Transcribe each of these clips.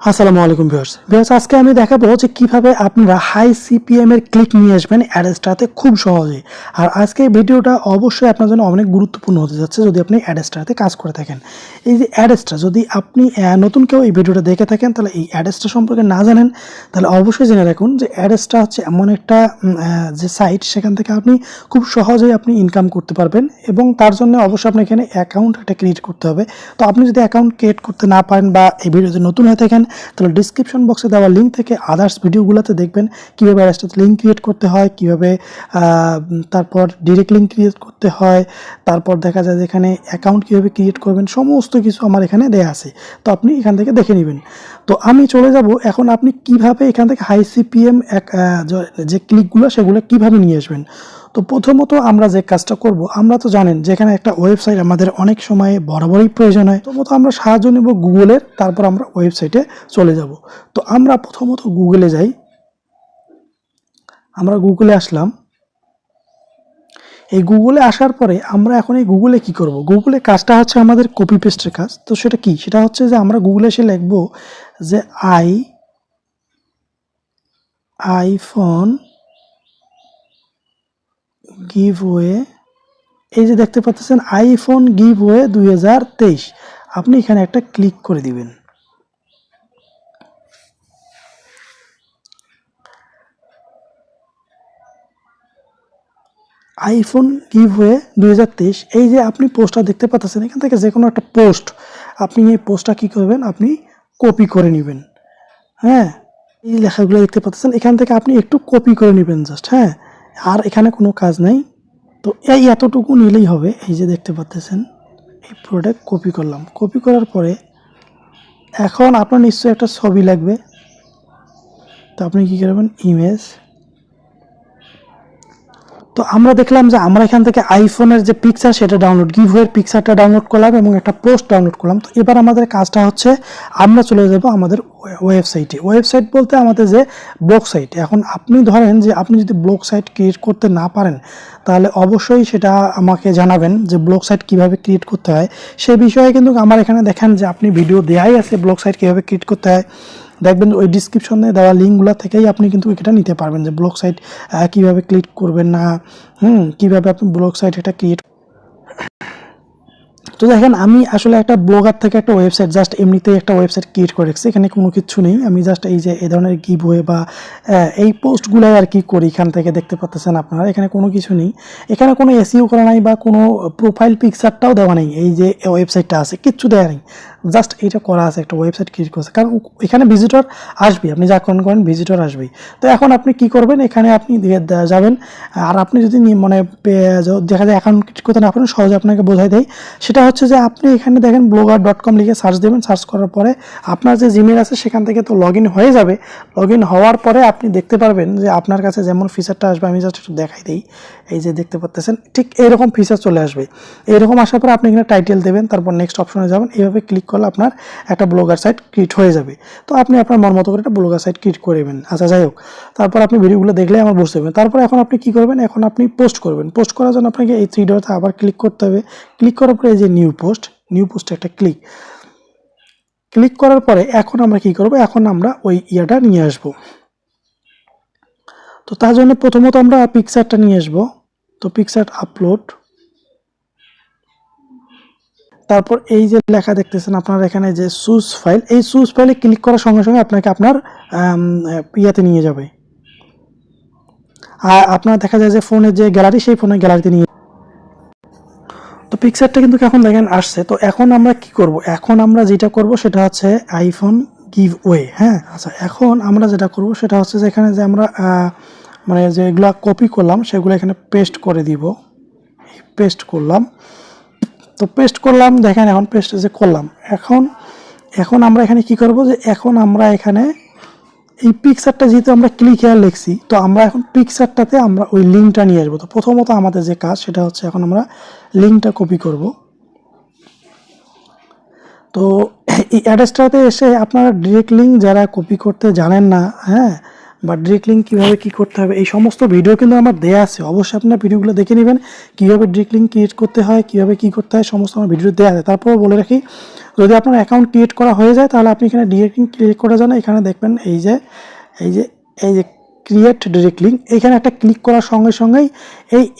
আসসালামু আলাইকুম ভিউয়ার্স আজকে আমি দেখাবো যে কিভাবে আপনারা হাই সিপিএম এর ক্লিক নিয়ে আসবেন অ্যাডস্টারাতে খুব সহজে। আর আজকে এই ভিডিওটা অবশ্যই আপনার জন্য অনেক গুরুত্বপূর্ণ হতে যাচ্ছে যদি আপনি অ্যাডস্টারাতে কাজ করে থাকেন। এই যে অ্যাডস্টারা, যদি আপনি নতুন কেউ এই ভিডিওটা দেখে থাকেন তাহলে এই অ্যাডস্টারা সম্পর্কে না জানেন তাহলে অবশ্যই জেনে রাখুন যে অ্যাডস্টারা হচ্ছে এমন একটা যে সাইট, সেখান থেকে আপনি খুব সহজেই আপনি ইনকাম করতে পারবেন এবং তার জন্য অবশ্যই আপনি এখানে অ্যাকাউন্ট একটা ক্রিয়েট করতে হবে। তো আপনি যদি অ্যাকাউন্ট ক্রিয়েট করতে না পারেন বা এই ভিডিওতে নতুন হয়ে থাকেন তাহলে ডিসক্রিপশন বক্সে দেওয়া লিঙ্ক থেকে আদার্স ভিডিওগুলোতে দেখবেন কীভাবে অ্যাডস্টারাতে লিঙ্ক ক্রিয়েট করতে হয়, কীভাবে তারপর ডিরেক্ট লিঙ্ক ক্রিয়েট করতে হয়, তারপর দেখা যায় যে এখানে অ্যাকাউন্ট কীভাবে ক্রিয়েট করবেন, সমস্ত কিছু আমার এখানে দেয়া আছে। তো আপনি এখান থেকে দেখে নেবেন। তো আমি চলে যাব এখন আপনি কিভাবে এখান থেকে হাই সিপিএম যে ক্লিকগুলো সেগুলো কিভাবে নিয়ে আসবেন। তো প্রথমত আমরা যে কাজটা করব, আমরা তো জানেন যেখানে একটা ওয়েবসাইট আমাদের অনেক সময় বরাবরই প্রয়োজন হয়। প্রথমত আমরা সাহায্য নেব গুগলের, তারপর আমরা ওয়েবসাইটে চলে যাব। তো আমরা প্রথমত গুগলে যাই। আমরা গুগলে আসলাম। এই গুগলে আসার পরে আমরা এখন এই গুগলে কি করব, গুগলে কাজটা হচ্ছে আমাদের কপি পেস্টের কাজ। তো সেটা কি, সেটা হচ্ছে যে আমরা গুগলে এসে লিখব যে আইফোন গিভওয়ে। এই যে দেখতে পাচ্ছেন আইফোন গিভওয়ে 2023, আপনি এখানে একটা ক্লিক করে দিবেন। আইফোন গিভওয়ে 2023, এই যে আপনি পোস্টটা দেখতে পাচ্ছেন, এখান থেকে যে কোনো একটা পোস্ট, আপনি এই পোস্টটা কী করবেন, আপনি কপি করে নেবেন। হ্যাঁ, এই লেখাগুলো দেখতে পাচ্ছেন, এখান থেকে আপনি একটু কপি করে নেবেন জাস্ট। হ্যাঁ, আর এখানে কোনো কাজ নাই। তো এই এতটুকু নিলেই হবে। এই যে দেখতে পাচ্ছেন এই প্রোডাক্ট কপি করলাম। কপি করার পরে এখন আপনার নিশ্চয়ই একটা ছবি লাগবে। তো আপনি কী করবেন, ইমেজ। তো আমরা দেখলাম যে আমরা এখান থেকে আইফোনের যে পিকচার সেটা ডাউনলোড, গিভওয়ের পিকচারটা ডাউনলোড করলাম এবং একটা পোস্ট ডাউনলোড করলাম। তো এবার আমাদের কাজটা হচ্ছে আমরা চলে যাব আমাদের ওয়েবসাইটে। ওয়েবসাইট বলতে আমাদের যে ব্লগ সাইট। এখন আপনি ধরেন যে আপনি যদি ব্লগ সাইট ক্রিয়েট করতে না পারেন তাহলে অবশ্যই সেটা আমাকে জানাবেন যে ব্লগ সাইট কীভাবে ক্রিয়েট করতে হয় সেই বিষয়ে। কিন্তু আমার এখানে দেখেন যে আপনি ভিডিও দেওয়াই আছে ব্লগ সাইট কীভাবে ক্রিয়েট করতে হয়। দেখবেন ওই ডিসক্রিপশনে দেওয়া লিঙ্কগুলো থেকেই আপনি কিন্তু এটা নিতে পারবেন যে ব্লগ সাইট কীভাবে ক্লিক করবেন না, কীভাবে আপনি ব্লগ সাইট এটা ক্রিয়েট। তো দেখেন আমি আসলে একটা ব্লগার থেকে একটা ওয়েবসাইট জাস্ট এমনিতেই একটা ওয়েবসাইট ক্রিয়েট করে রেখেছি, এখানে কোনো কিছু নেই। আমি জাস্ট এই যে এই ধরনের গিভওয়ে বা এই পোস্টগুলো আর কি করি, এখান থেকে দেখতে পাচ্ছেন আপনারা এখানে কোনো কিছু নেই। এখানে কোনো এসইও করা নাই বা কোনো প্রোফাইল পিকচারটাও দেওয়া নেই। এই যে ওয়েবসাইটটা আছে কিচ্ছু দেওয়া নেই, জাস্ট এইটা করা আছে, একটা ওয়েবসাইট ক্রিয়েট করছে। কারণ এখানে ভিজিটর আসবে, আপনি যা করেন ভিজিটর আসবেই। তো এখন আপনি কি করবেন, এখানে আপনি যাবেন। আর আপনি যদি মানে দেখা যায় অ্যাকাউন্ট ক্রিয়েট করতে না পারেন, সহজে আপনাকে বোঝাই দেয়। সেটা হচ্ছে যে আপনি এখানে দেখেন blogger.com লিখে সার্চ দেবেন। সার্চ করার পরে আপনার যে জিমেল আছে সেখান থেকে তো লগ ইন হয়ে যাবে। লগ ইন হওয়ার পরে আপনি দেখতে পারবেন যে আপনার কাছে যেমন ফিচারটা আসবে, আমি জাস্ট একটু দেখাই দিই। এই যে দেখতে পাচ্ছেন ঠিক এইরকম ফিচার চলে আসবে। এইরকম আসার পরে আপনি এখানে টাইটেল দেবেন, তারপর নেক্সট অপশনে যাবেন। এইভাবে ক্লিক করলে আপনার একটা ব্লগার সাইট ক্রিয়েট হয়ে যাবে। তো আপনি আপনার মন মতো করে একটা ব্লগার সাইট ক্রিয়েট করবেন। আচ্ছা, যাই হোক, তারপর আপনি ভিডিওগুলো দেখলে আমার বুঝতে পারবেন। তারপর এখন আপনি কি করবেন, এখন আপনি পোস্ট করবেন। পোস্ট করার জন্য আপনাকে এই থ্রি ডটে আবার ক্লিক করতে হবে। ক্লিক করার পরে এই যে নিউ পোস্টে একটা ক্লিক করার পরে এখন আমরা কি করব, এখন আমরা ওই ইয়াটা নিয়ে আসব। তো তার জন্য প্রথমত আমরা পিকচারটা নিয়ে আসব। তো পিকচার আপলোড, তারপর এই যে লেখা দেখতেছেন আপনারা এখানে যে চুজ ফাইল, এই চুজ ফাইলে ক্লিক করার সঙ্গে সঙ্গে আপনাকে আপনার ইয়াতে নিয়ে যাবে। আর আপনার দেখা যায় যে ফোনের যে গ্যালারি, সেই ফোনের গ্যালারিতে নিয়ে। তো পিকচারটা কিন্তু এখন দেখেন আসছে। তো এখন আমরা কি করব, এখন আমরা যেটা করব সেটা হচ্ছে আইফোন গিভওয়ে। হ্যাঁ, আচ্ছা, এখন আমরা যেটা করব সেটা হচ্ছে যে এখানে যে আমরা মানে যেগুলো কপি করলাম সেগুলো এখানে পেস্ট করে দিব। পেস্ট করলাম। তো পেস্ট করলাম, দেখেন এখন পেস্ট যে করলাম। এখন আমরা এখানে কি করব, যে এখন আমরা এখানে এই পিকচারটা যেহেতু আমরা ক্লিক হেয়ার লিখছি, তো আমরা এখন পিকচারটাতে আমরা ওই লিঙ্কটা নিয়ে আসবো। তো প্রথমত আমাদের যে কাজ সেটা হচ্ছে এখন আমরা লিঙ্কটা কপি করব। তো এই অ্যাডস্টারাতে এসে আপনারা ডিরেক্ট লিঙ্ক যারা কপি করতে জানেন না, হ্যাঁ, বা ডিরেক্ট লিঙ্ক কীভাবে কী করতে হবে এই সমস্ত ভিডিও কিন্তু আমার দেয়া আছে। অবশ্যই আপনার ভিডিওগুলো দেখে নেবেন, কীভাবে ডিরেক্ট লিঙ্ক ক্রিয়েট করতে হয়, কীভাবে কী করতে হয়, সমস্ত আমার ভিডিও দেওয়া আছে। তারপর বলে রাখি যদি আপনার অ্যাকাউন্ট ক্রিয়েট করা হয়ে যায় তাহলে আপনি এখানে ডিরেক্ট লিঙ্ক ক্লিক করে যান, এখানে দেখবেন এই যে এই যে এই যে ক্রিয়েট ডিরেক্ট লিঙ্ক, এখানে একটা ক্লিক করার সঙ্গে সঙ্গেই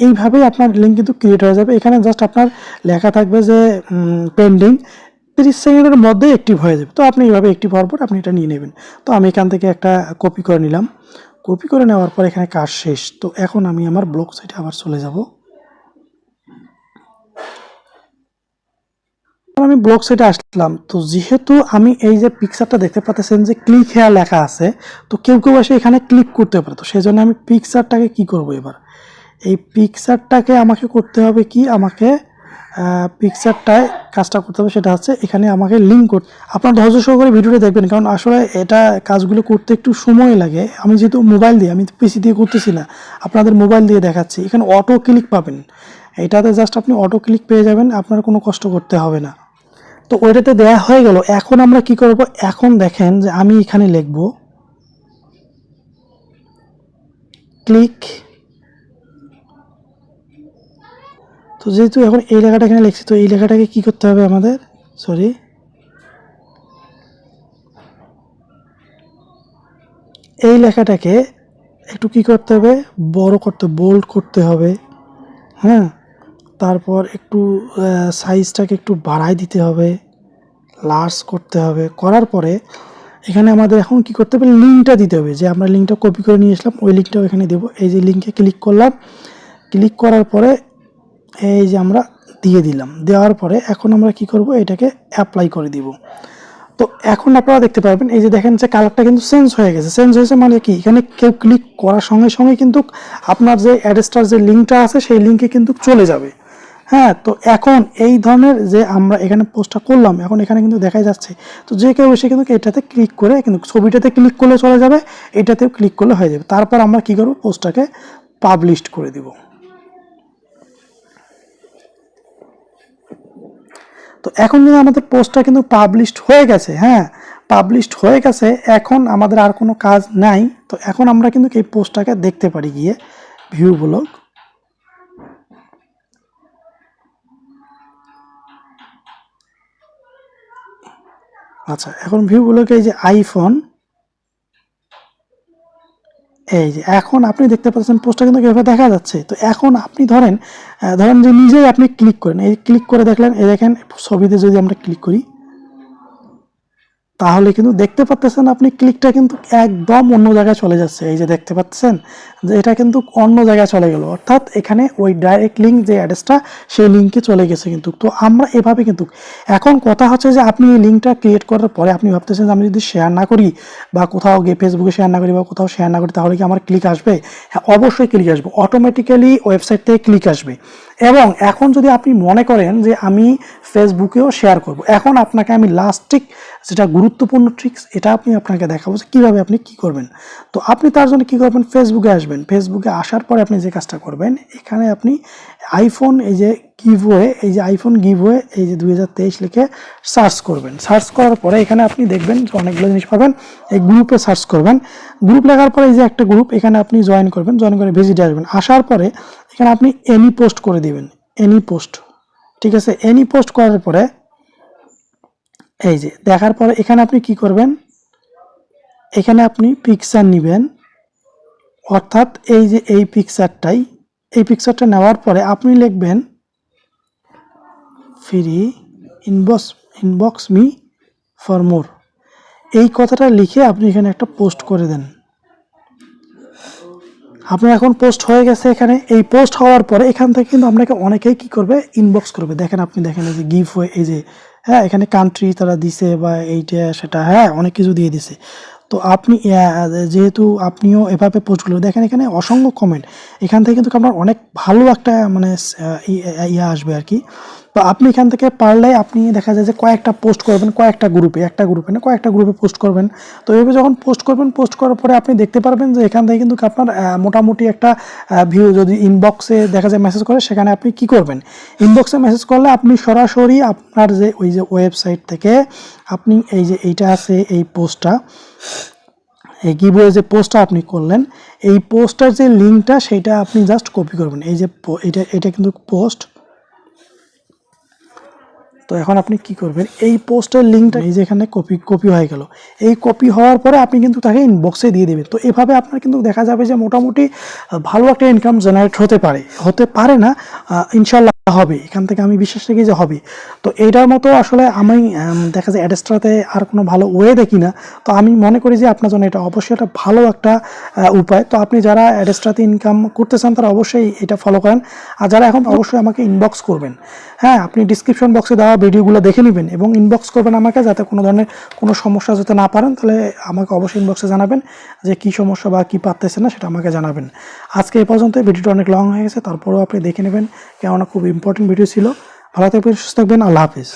এইভাবেই আপনার লিঙ্ক কিন্তু ক্রিয়েট হয়ে যাবে। এখানে জাস্ট আপনার লেখা থাকবে যে পেন্ডিং, 30 সেকেন্ডের মধ্যেই অ্যাক্টিভ হয়ে যাবে। তো আপনি এইভাবে অ্যাক্টিভ হওয়ার পর আপনি এটা নিয়ে নেবেন। তো আমি এখান থেকে একটা কপি করে নিলাম, কপি করে নেওয়ার পর এখানে কাজ শেষ। তো এখন আমি আমার ব্লগ সাইটে আবার চলে যাব। আমি ব্লগ সাইটে আসলাম। তো যেহেতু আমি এই যে পিকচারটা দেখতে পাচ্ছেন যে ক্লিক হেয়ার লেখা আছে, তো কেউ কেউ এসে এখানে ক্লিক করতে পারে। তো সেই জন্য আমি পিকচারটাকে কি করব, এবার এই পিকচারটাকে আমাকে করতে হবে কি, আমাকে পিকচারটায় কাজটা করতে হবে, সেটা হচ্ছে এখানে আমাকে লিঙ্ক করতে। আপনার ধৈর্য সহকারে ভিডিওটা দেখবেন, কারণ আসলে এটা কাজগুলো করতে একটু সময় লাগে। আমি যেহেতু মোবাইল দিয়ে, আমি পিসি দিয়ে করতেছি না, আপনাদের মোবাইল দিয়ে দেখাচ্ছি। এখানে অটো ক্লিক পাবেন, এটাতে জাস্ট আপনি অটো ক্লিক পেয়ে যাবেন, আপনার কোনো কষ্ট করতে হবে না। তো ওইটাতে দেয়া হয়ে গেল। এখন আমরা কি করব, এখন দেখেন যে আমি এখানে লিখব ক্লিক। তো যেহেতু এখন এই লেখাটা এখানে লিখছি, তো এই লেখাটাকে কি করতে হবে আমাদের, সরি, এই লেখাটাকে একটু কি করতে হবে, বড় করতে, বোল্ড করতে হবে। হ্যাঁ, তারপর একটু সাইজটাকে একটু বাড়াই দিতে হবে, লার্জ করতে হবে। করার পরে এখানে আমাদের এখন কি করতে হবে, লিঙ্কটা দিতে হবে, যে আমরা লিঙ্কটা কপি করে নিয়ে আসলাম ওই লিঙ্কটাও এখানে দেবো। এই যে লিঙ্কে ক্লিক করলাম, ক্লিক করার পরে এই যে আমরা দিয়ে দিলাম। দেওয়ার পরে এখন আমরা কি করব, এটাকে অ্যাপ্লাই করে দিব। তো এখন আপনারা দেখতে পারবেন এই যে দেখেন যে কালারটা কিন্তু চেঞ্জ হয়ে গেছে। চেঞ্জ হয়েছে মানে কি, এখানে কেউ ক্লিক করার সঙ্গে সঙ্গে কিন্তু আপনার যে অ্যাডস্টার যে লিঙ্কটা আছে সেই লিঙ্কে কিন্তু চলে যাবে। হ্যাঁ, তো এখন এই ধরনের যে আমরা এখানে পোস্টটা করলাম, এখন এখানে কিন্তু দেখাই যাচ্ছে। তো যে কেউ এসে কিন্তু এটাতে ক্লিক করে, কিন্তু ছবিটাতে ক্লিক করলে চলে যাবে, এটাতেও ক্লিক করলে হয়ে যাবে। তারপর আমরা কি করব, পোস্টটাকে পাবলিশ করে দিব। তো এখন কিন্তু আমাদের পোস্টটা কিন্তু পাবলিশড হয়ে গেছে। হ্যাঁ, পাবলিশড হয়ে গেছে। এখন আমাদের আর কোনো কাজ নাই। তো এখন আমরা কিন্তু এই পোস্টটাকে দেখতে পারি গিয়ে ভিউ ব্লগ। আচ্ছা, এখন ভিউ ব্লগে এই যে আইফোন, এই যে এখন আপনি দেখতে পাচ্ছেন পোস্টটা কিন্তু এভাবে দেখা যাচ্ছে। তো এখন আপনি ধরেন ধরেন যে নিজেই আপনি ক্লিক করেন, এই ক্লিক করে দেখলেন, এই দেখেন ছবিতে যদি আমরা ক্লিক করি তাহলে কিন্তু দেখতে পাচ্ছেন আপনি ক্লিকটা কিন্তু একদম অন্য জায়গায় চলে যাচ্ছে। এই যে দেখতে পাচ্ছেন যে এটা কিন্তু অন্য জায়গায় চলে গেল, অর্থাৎ এখানে ওই ডাইরেক্ট লিঙ্ক যে অ্যাড্রেসটা সেই লিঙ্কে চলে গেছে কিন্তু। তো আমরা এভাবে কিন্তু, এখন কথা হচ্ছে যে আপনি এই লিঙ্কটা ক্রিয়েট করার পরে আপনি ভাবতেছেন যে আমি যদি শেয়ার না করি বা কোথাও গিয়ে ফেসবুকে শেয়ার না করি বা কোথাও শেয়ার না করি তাহলে কি আমার ক্লিক আসবে? হ্যাঁ, অবশ্যই ক্লিক আসবে, অটোমেটিক্যালি ওয়েবসাইট থেকে ক্লিক আসবে। এবং এখন যদি আপনি মনে করেন যে আমি ফেসবুকেও শেয়ার করব, এখন আপনাকে আমি লাস্টিক যেটা গুরুত্বপূর্ণ ট্রিক্স এটা আপনাকে দেখাবো যে কীভাবে আপনি কি করবেন। তো আপনি তার জন্য কি করবেন, ফেসবুকে আসবেন। ফেসবুকে আসার পরে আপনি যে কাজটা করবেন, এখানে আপনি আইফোন এই যে গিভওয়ে, এই যে আইফোন গিভওয়ে এই যে 2023 লিখে সার্চ করবেন। সার্চ করার পরে এখানে আপনি দেখবেন অনেকগুলো জিনিস পাবেন। এই গ্রুপে সার্চ করবেন, গ্রুপ লেখার পরে এই যে একটা গ্রুপ, এখানে আপনি জয়েন করবেন। জয়েন করে ভিজিটে আসবেন। আসার পরে এখানে আপনি এনি পোস্ট করে দিবেন, এনি পোস্ট। ঠিক আছে, এনি পোস্ট করার পরে এই যে দেখার পরে এখানে আপনি কি করবেন, এখানে আপনি পিকচার নেবেন, অর্থাৎ এই যে এই পিকচারটাই, এই পিকচারটা নেওয়ার পরে আপনি লিখবেন free inbox me for more, এই কথাটা লিখে আপনি এখানে একটা পোস্ট করে দেন। আপনার এখন পোস্ট হয়ে গেছে। এখানে এই পোস্ট হওয়ার পরে এখান থেকে কিন্তু আপনাকে অনেকেই কি করবে, ইনবক্স করবে। দেখেন, আপনি দেখেন এই যে গিভ হয়ে এই যে, হ্যাঁ, এখানে কান্ট্রি তারা দিছে বা এইটা সেটা, হ্যাঁ, অনেক কিছু দিয়ে দিছে। তো আপনি যেহেতু আপনিও এভাবে পোস্টগুলো দেখেন, এখানে অসংখ্য কমেন্ট, এখান থেকে কিন্তু আপনার অনেক ভালো একটা মানে ইয়ে আসবে আর কি। তো আপনি এখান থেকে পারলে আপনি দেখা যায় যে কয়েকটা পোস্ট করবেন, কয়েকটা গ্রুপে, একটা গ্রুপে না কয়েকটা গ্রুপে পোস্ট করবেন। তো এইভাবে যখন পোস্ট করবেন, পোস্ট করার পরে আপনি দেখতে পারবেন যে এখান থেকে কিন্তু আপনার মোটামুটি একটা ভিউ, যদি ইনবক্সে দেখা যায় মেসেজ করে, সেখানে আপনি কি করবেন, ইনবক্সে মেসেজ করলে আপনি সরাসরি আপনার যে ওই যে ওয়েবসাইট থেকে আপনি এই যে এইটা আছে এই পোস্টটা, এই গিভওয়ে যে পোস্টটা আপনি করলেন, এই পোস্টার যে লিঙ্কটা সেটা আপনি জাস্ট কপি করবেন। এই যে এটা কিন্তু পোস্ট। তো তো এখন আপনি কি করবেন, এই পোস্টের লিঙ্কটা এই যে এখানে কপি হয়ে গেল, এই কপি হওয়ার পরে আপনি কিন্তু তাকে ইনবক্সে দিয়ে দেবেন। তো এভাবে আপনার কিন্তু দেখা যাবে যে মোটামুটি ভালো একটা ইনকাম জেনারেট হতে পারে না, ইনশাল্লাহ হবে, এখান থেকে আমি বিশ্বাস রাখি যে হবে। তো এইটার মতো আসলে আমি দেখা যায় অ্যাডস্ট্রাতে আর কোনো ভালো ওয়ে দেখি না। তো আমি মনে করি যে আপনার জন্য এটা অবশ্যই একটা ভালো একটা উপায়। তো আপনি যারা অ্যাডস্ট্রাতে ইনকাম করতে চান তারা অবশ্যই এটা ফলো করেন। আর যারা এখন অবশ্যই আমাকে ইনবক্স করবেন, হ্যাঁ আপনি ডিসক্রিপশন বক্সে দেওয়া ভিডিওগুলো দেখে নেবেন এবং ইনবক্স করবেন আমাকে, যাতে কোনো ধরনের কোনো সমস্যা যাতে না পারেন, তাহলে আমাকে অবশ্যই ইনবক্সে জানাবেন যে কী সমস্যা বা কী পারতেছে না, সেটা আমাকে জানাবেন। আজকে এই পর্যন্ত, ভিডিওটা অনেক লং হয়ে গেছে, তারপরেও আপনি দেখে নেবেন, কেননা খুব ইম্পর্টেন্ট ভিডিও ছিল। ভালো থাকবেন, সুস্থ থাকবেন, আল্লাহ হাফিজ।